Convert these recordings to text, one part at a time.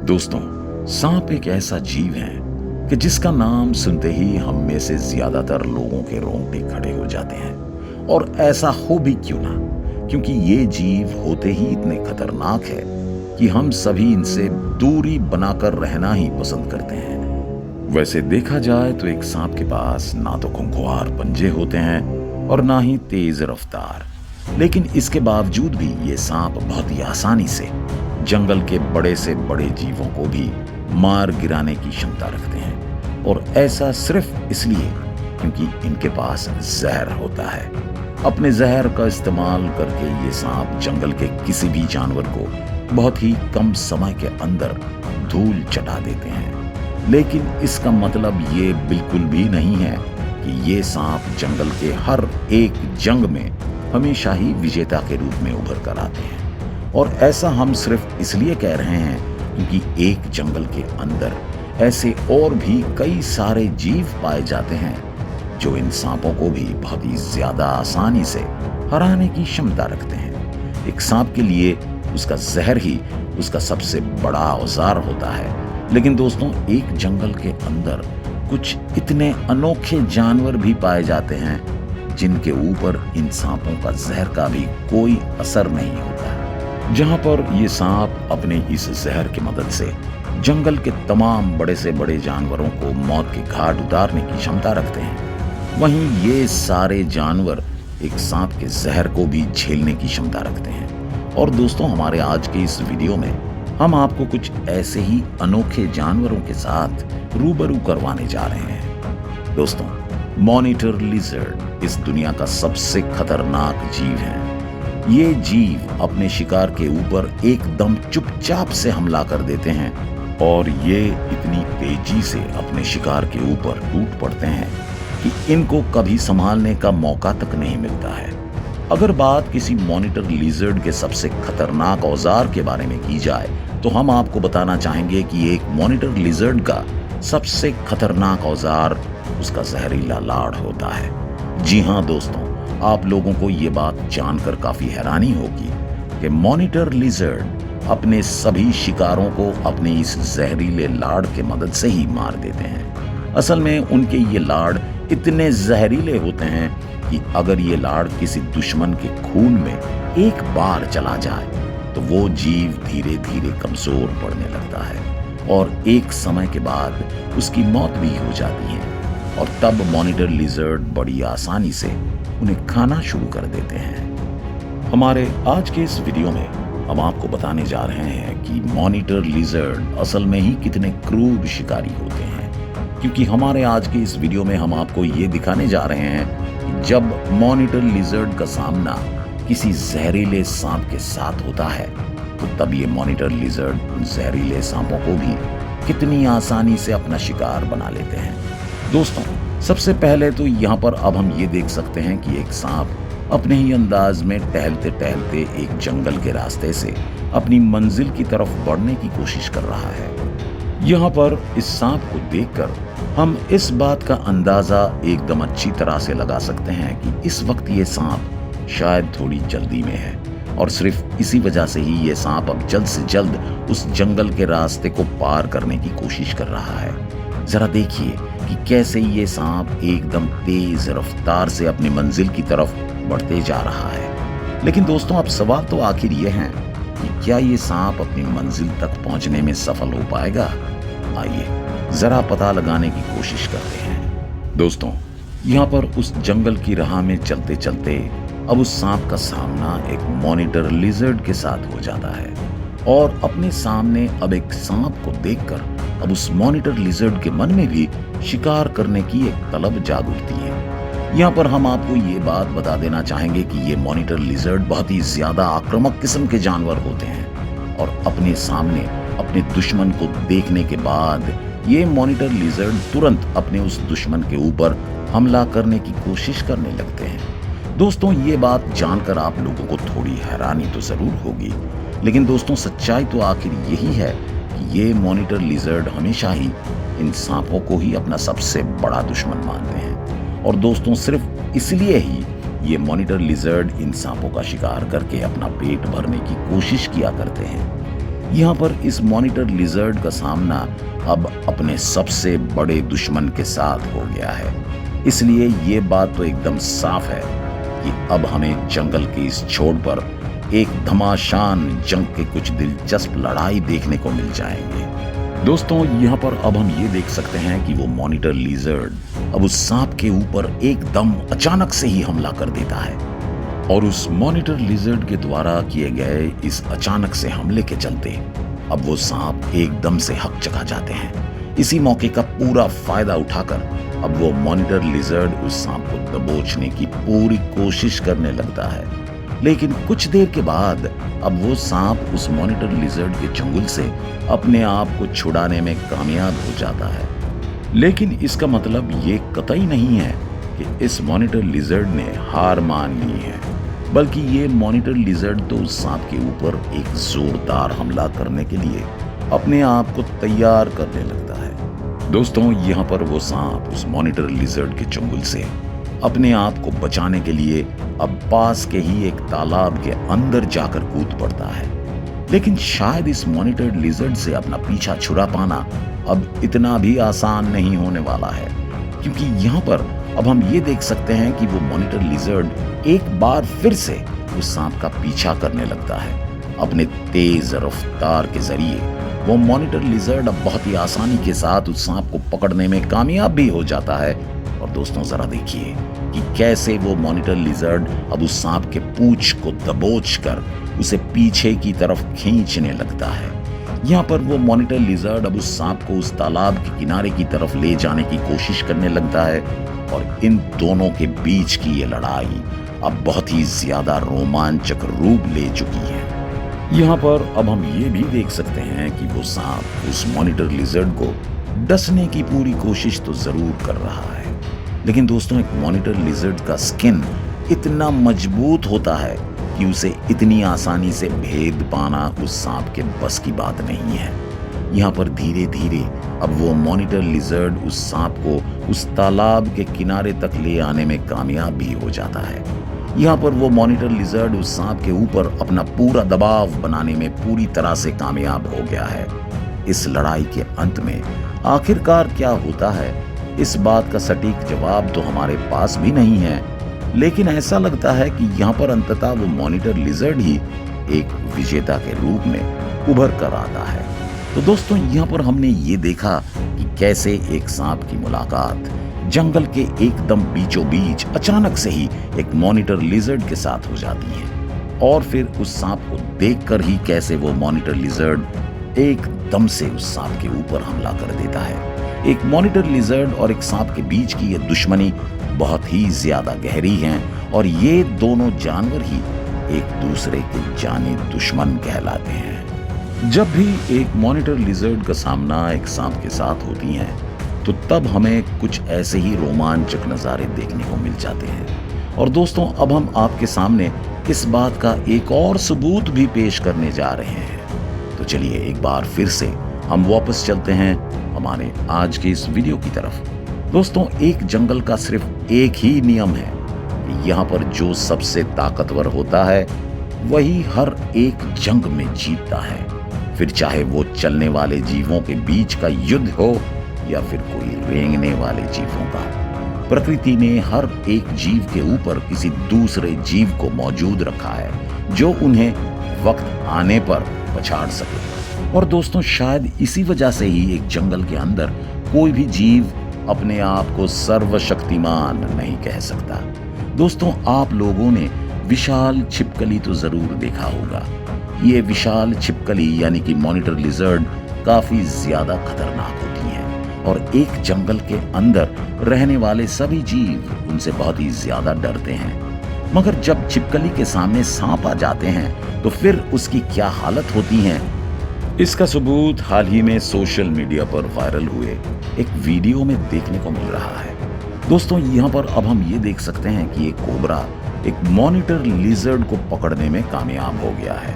दोस्तों, सांप एक ऐसा जीव है कि जिसका नाम सुनते ही हम में से ज्यादातर लोगों के रोंगटे खड़े हो जाते हैं। और ऐसा हो भी क्यों ना, क्योंकि ये जीव होते ही इतने खतरनाक है कि हम सभी इनसे दूरी बनाकर रहना ही पसंद करते हैं। वैसे देखा जाए तो एक सांप के पास ना तो खुंखार पंजे होते हैं और ना ही तेज रफ्तार, लेकिन इसके बावजूद भी ये सांप बहुत ही आसानी से जंगल के बड़े से बड़े जीवों को भी मार गिराने की क्षमता रखते हैं। और ऐसा सिर्फ इसलिए क्योंकि इनके पास जहर होता है। अपने जहर का इस्तेमाल करके ये सांप जंगल के किसी भी जानवर को बहुत ही कम समय के अंदर धूल चटा देते हैं। लेकिन इसका मतलब ये बिल्कुल भी नहीं है कि ये सांप जंगल के हर एक जंग में हमेशा ही विजेता के रूप में उभर कर आते हैं। और ऐसा हम सिर्फ इसलिए कह रहे हैं क्योंकि एक जंगल के अंदर ऐसे और भी कई सारे जीव पाए जाते हैं जो इन सांपों को भी बहुत ही ज्यादा आसानी से हराने की क्षमता रखते हैं। एक सांप के लिए उसका जहर ही उसका सबसे बड़ा औजार होता है। लेकिन दोस्तों, एक जंगल के अंदर कुछ इतने अनोखे जानवर भी पाए जाते हैं जिनके ऊपर इन सांपों का जहर का भी कोई असर नहीं होता। जहां पर ये सांप अपने इस जहर की मदद से जंगल के तमाम बड़े से बड़े जानवरों को मौत के घाट उतारने की क्षमता रखते हैं, वहीं ये सारे जानवर एक सांप के जहर को भी झेलने की क्षमता रखते हैं। और दोस्तों, हमारे आज के इस वीडियो में हम आपको कुछ ऐसे ही अनोखे जानवरों के साथ रूबरू करवाने जा रहे हैं। दोस्तों, मॉनिटर लिजर्ड इस दुनिया का सबसे खतरनाक जीव है। ये जीव अपने शिकार के ऊपर एकदम चुपचाप से हमला कर देते हैं और ये इतनी तेजी से अपने शिकार के ऊपर टूट पड़ते हैं कि इनको कभी संभालने का मौका तक नहीं मिलता है। अगर बात किसी मॉनिटर लिजर्ड के सबसे खतरनाक औजार के बारे में की जाए तो हम आपको बताना चाहेंगे कि एक मॉनिटर लिजर्ड का सबसे खतरनाक औजार उसका जहरीला लाड़ होता है। जी हाँ दोस्तों, आप लोगों को ये बात जानकर काफी हैरानी होगी कि मॉनिटर लिजर्ड अपने सभी शिकारों को अपने इस जहरीले लाड़ के मदद से ही मार देते हैं। असल में उनके ये लाड़ इतने जहरीले होते हैं कि अगर ये लाड़ किसी दुश्मन के खून में एक बार चला जाए तो वो जीव धीरे धीरे कमजोर पड़ने लगता है और एक समय के बाद उसकी मौत भी हो जाती है। और तब मॉनिटर लिजर्ड बड़ी आसानी से उन्हें खाना शुरू कर देते हैं। हमारे आज के इस वीडियो में हम आपको बताने जा रहे हैं कि मॉनिटर लिजर्ड असल में ही कितने क्रूर शिकारी होते हैं, क्योंकि हमारे आज के इस वीडियो में हम आपको ये दिखाने जा रहे हैं कि जब मॉनिटर लिजर्ड का सामना किसी जहरीले सांप के साथ होता है तो तब ये मॉनिटर लिजर्ड उन जहरीले सांपों को भी कितनी आसानी से अपना शिकार बना लेते हैं। दोस्तों, सबसे पहले तो यहाँ पर अब हम ये देख सकते हैं कि एक सांप अपने ही अंदाज में टहलते टहलते एक जंगल के रास्ते से अपनी मंजिल की तरफ बढ़ने की कोशिश कर रहा है। यहाँ पर इस सांप को देखकर हम इस बात का अंदाजा एकदम अच्छी तरह से लगा सकते हैं कि इस वक्त ये सांप शायद थोड़ी जल्दी में है और सिर्फ इसी वजह से ही ये सांप अब जल्द से जल्द उस जंगल के रास्ते को पार करने की कोशिश कर रहा है। जरा देखिए कि कैसे ये सांप एकदम तेज रफ्तार से अपनी मंजिल की तरफ बढ़ते जा रहा है। लेकिन दोस्तों, अब सवाल तो आखिर ये है कि क्या ये सांप अपनी मंजिल तक पहुंचने में सफल हो पाएगा? आइए जरा पता लगाने की कोशिश करते हैं। दोस्तों, यहाँ पर उस जंगल की राह में चलते चलते अब उस सांप का सामना एक मॉनिटर लिजर्ड के साथ हो जाता है और अपने सामने अब एक सांप को देखकर अब उस मॉनिटर लिजर्ड के मन में भी शिकार करने की एक तलब जाग उठती है। यहाँ पर हम आपको ये बात बता देना चाहेंगे कि ये मॉनिटर लिजर्ड बहुत ही ज्यादा आक्रामक किस्म के जानवर होते हैं और अपने सामने अपने दुश्मन को देखने के बाद ये मॉनिटर लिजर्ड तुरंत अपने उस दुश्मन के ऊपर हमला करने की कोशिश करने लगते हैं। दोस्तों, ये बात जानकर आप लोगों को थोड़ी हैरानी तो जरूर होगी, लेकिन दोस्तों, सच्चाई तो आखिर यही है कि ये मॉनिटर लिजर्ड हमेशा ही इन सांपों को ही अपना सबसे बड़ा दुश्मन मानते हैं। और दोस्तों, सिर्फ इसलिए ही ये मॉनिटर लिजर्ड इन सांपों का शिकार करके अपना पेट भरने की कोशिश किया करते हैं। यहाँ पर इस मॉनिटर लिजर्ड का सामना अब अपने सबसे बड़े दुश्मन के साथ हो गया है। इसलिए ये बात तो एकदम साफ है कि अब हमें जंगल की इस छोर पर एक घमासान जंग के कुछ दिलचस्प लड़ाई देखने को मिल जाएंगे। दोस्तों, यहाँ पर अब हम ये देख सकते हैं कि वो मॉनिटर लिजर्ड अब उस सांप के ऊपर एकदम अचानक से ही हमला कर देता है और उस मॉनिटर लिजर्ड के द्वारा किए गए इस अचानक से हमले के चलते अब वो सांप एकदम से हकचका जाते हैं। इसी मौके का पूरा फायदा उठाकर अब वो मॉनिटर लिजर्ड उस सांप को दबोचने की पूरी कोशिश करने लगता है। लेकिन कुछ देर के बाद अब वो सांप उस मॉनिटर लिजर्ड के चंगुल से अपने आप को छुड़ाने में कामयाब हो जाता है। लेकिन इसका मतलब ये कतई नहीं है कि इस मॉनिटर लिजर्ड ने हार मान ली है, बल्कि ये मॉनिटर लिजर्ड तो उस सांप के ऊपर एक जोरदार हमला करने के लिए अपने आप को तैयार करने लगता है। दोस्तों, यहाँ पर वो सांप उस मॉनिटर लिजर्ड के चंगुल से अपने आप को बचाने के लिए अब पास के ही एक तालाब के अंदर जाकर कूद पड़ता है। लेकिन शायद इस मॉनिटर लिजर्ड से अपना पीछा छुड़ा पाना अब इतना भी आसान नहीं होने वाला है, क्योंकि यहाँ पर अब हम ये देख सकते हैं कि वो मॉनिटर लिजर्ड एक बार फिर से उस सांप का पीछा करने लगता है। अपने तेज रफ्तार के जरिए वो मॉनिटर लिजर्ड अब बहुत ही आसानी के साथ उस सांप को पकड़ने में कामयाब भी हो जाता है। और दोस्तों, जरा देखिए कि कैसे वो मॉनिटर लिजर्ड अब उस सांप के पूंछ को दबोच कर उसे पीछे की तरफ खींचने लगता है। यहाँ पर वो मॉनिटर लिजर्ड अब उस सांप को उस तालाब के किनारे की तरफ ले जाने की कोशिश करने लगता है और इन दोनों के बीच की ये लड़ाई अब बहुत ही ज्यादा रोमांचक रूप ले चुकी है। यहाँ पर अब हम ये भी देख सकते हैं कि वो सांप उस मॉनिटर लिजर्ड को डसने की पूरी कोशिश तो जरूर कर रहा है, लेकिन दोस्तों, एक मॉनिटर लिजर्ड का स्किन इतना मजबूत होता है कि उसे इतनी आसानी से भेद पाना उस सांप के बस की बात नहीं है। यहाँ पर धीरे धीरे अब वो मॉनिटर लिजर्ड उस सांप को उस तालाब के किनारे तक ले आने में कामयाब भी हो जाता है। यहाँ पर वो मॉनिटर लिजर्ड उस सांप के ऊपर अपना पूरा दबाव बनाने में पूरी तरह से कामयाब हो गया है। इस लड़ाई के अंत में आखिरकार क्या होता है, इस बात का सटीक जवाब तो हमारे पास भी नहीं है, लेकिन ऐसा लगता है कि यहाँ पर अंततः वो मॉनिटर लिजर्ड ही एक विजेता के रूप में उभर कर आता है। तो दोस्तों, यहाँ पर हमने ये देखा कि कैसे एक सांप की मुलाकात जंगल के एकदम बीचों बीच अचानक से ही एक मॉनिटर लिजर्ड के साथ हो जाती है और फिर उस सांप को देखकर ही कैसे वो मॉनिटर लिजर्ड एकदम से उस सांप के ऊपर हमला कर देता है। एक मॉनिटर लिजर्ड और एक सांप के बीच की ये दुश्मनी बहुत ही ज्यादा गहरी है और ये दोनों जानवर ही एक दूसरे के जानी दुश्मन कहलाते हैं। जब भी एक मॉनिटर लिजर्ड का सामना एक सांप के साथ होती है तो तब हमें कुछ ऐसे ही रोमांचक नज़ारे देखने को मिल जाते हैं। और दोस्तों, अब हम आपके सामने इस बात का एक और सबूत भी पेश करने जा रहे हैं। तो चलिए एक बार फिर से हम वापस चलते हैं हमारे आज के इस वीडियो की तरफ। दोस्तों, एक जंगल का सिर्फ एक ही नियम है कि यहाँ पर जो सबसे ताकतवर होता है वही हर एक जंग में जीतता है, फिर चाहे वो चलने वाले जीवों के बीच का युद्ध हो या फिर कोई रेंगने वाले जीवों का। प्रकृति ने हर एक जीव के ऊपर किसी दूसरे जीव को मौजूद रखा है जो उन्हें वक्त आने पर पछाड़ सके। और दोस्तों, शायद इसी वजह से ही एक जंगल के अंदर कोई भी जीव अपने आप को सर्वशक्तिमान नहीं कह सकता। दोस्तों, आप लोगों ने विशाल छिपकली तो जरूर देखा होगा। ये विशाल छिपकली यानी कि मॉनिटर लिजर्ड काफी ज्यादा खतरनाक होती हैं और एक जंगल के अंदर रहने वाले सभी जीव उनसे बहुत ही ज्यादा डरते हैं। मगर जब छिपकली के सामने सांप आ जाते हैं तो फिर उसकी क्या हालत होती है, इसका सबूत हाल ही में सोशल मीडिया पर वायरल हुए एक वीडियो में देखने को मिल रहा है। दोस्तों, यहाँ पर अब हम ये देख सकते हैं कि एक कोबरा एक मॉनिटर लिजर्ड को पकड़ने में कामयाब हो गया है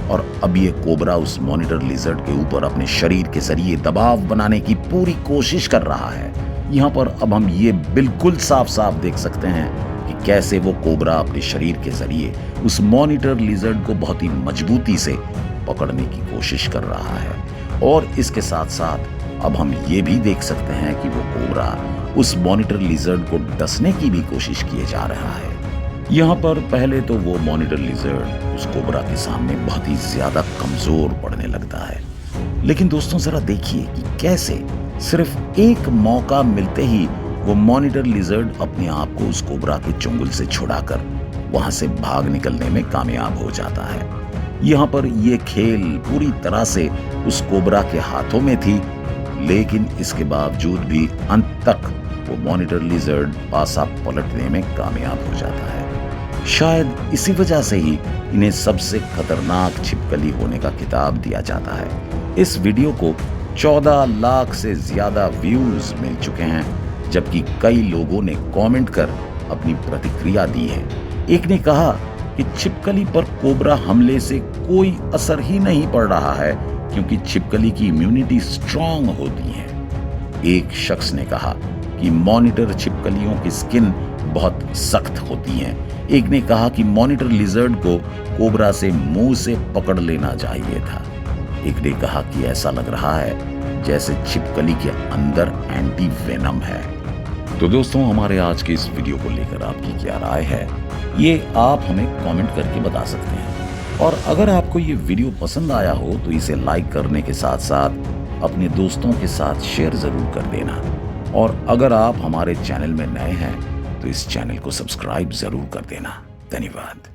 और अब ये कोबरा उस मॉनिटर लिजर्ड के ऊपर अपने शरीर के जरिए दबाव बनाने की पूरी कोशिश कर रहा है। यहाँ पर अब हम ये बिल्कुल साफ साफ देख सकते हैं कि कैसे वो कोबरा अपने शरीर के जरिए उस मॉनिटर लिजर्ड को बहुत ही मजबूती से पकड़ने की कोशिश कर रहा है। और इसके साथ साथ अब हम ये भी देख सकते हैं कि वो कोबरा उस मॉनिटर लिजर्ड को डसने की भी कोशिश किए जा रहा है। यहाँ पर पहले तो वो मॉनिटर लिजर्ड उस कोबरा के सामने बहुत ही ज्यादा कमजोर पड़ने लगता है। लेकिन दोस्तों जरा देखिए कि कैसे सिर्फ एक मौका मिलते ही वो मॉनिटर लिजर्ड अपने आप को उस कोबरा के चुंगल से छुड़ाकर वहां से भाग निकलने में कामयाब हो जाता है। यहाँ पर ये खेल पूरी तरह से उस कोबरा के हाथों में थी, लेकिन इसके बावजूद भी अंत तक वो मॉनिटर लिजर्ड पासा पलटने में कामयाब हो जाता है। शायद इसी वजह से ही इन्हें सबसे खतरनाक छिपकली होने का खिताब दिया जाता है। इस वीडियो को 14 लाख से ज्यादा व्यूज मिल चुके हैं, जबकि कई लोगों ने कमेंट कर अपनी प्रतिक्रिया दी है। एक ने कहा कि छिपकली पर कोबरा हमले से कोई असर ही नहीं पड़ रहा है क्योंकि छिपकली की इम्यूनिटी स्ट्रांग होती है। एक शख्स ने कहा कि मॉनिटर छिपकलियों की स्किन बहुत सख्त होती है। एक ने कहा कि मॉनिटर लिजर्ड को कोबरा से मुंह से पकड़ लेना चाहिए था। एक ने कहा कि ऐसा लग रहा है जैसे छिपकली के अंदर एंटी वेनम है। तो दोस्तों हमारे आज के इस वीडियो को लेकर आपकी क्या राय है, ये आप हमें कमेंट करके बता सकते हैं। और अगर आपको ये वीडियो पसंद आया हो तो इसे लाइक करने के साथ साथ अपने दोस्तों के साथ शेयर जरूर कर देना। और अगर आप हमारे चैनल में नए हैं तो इस चैनल को सब्सक्राइब जरूर कर देना। धन्यवाद।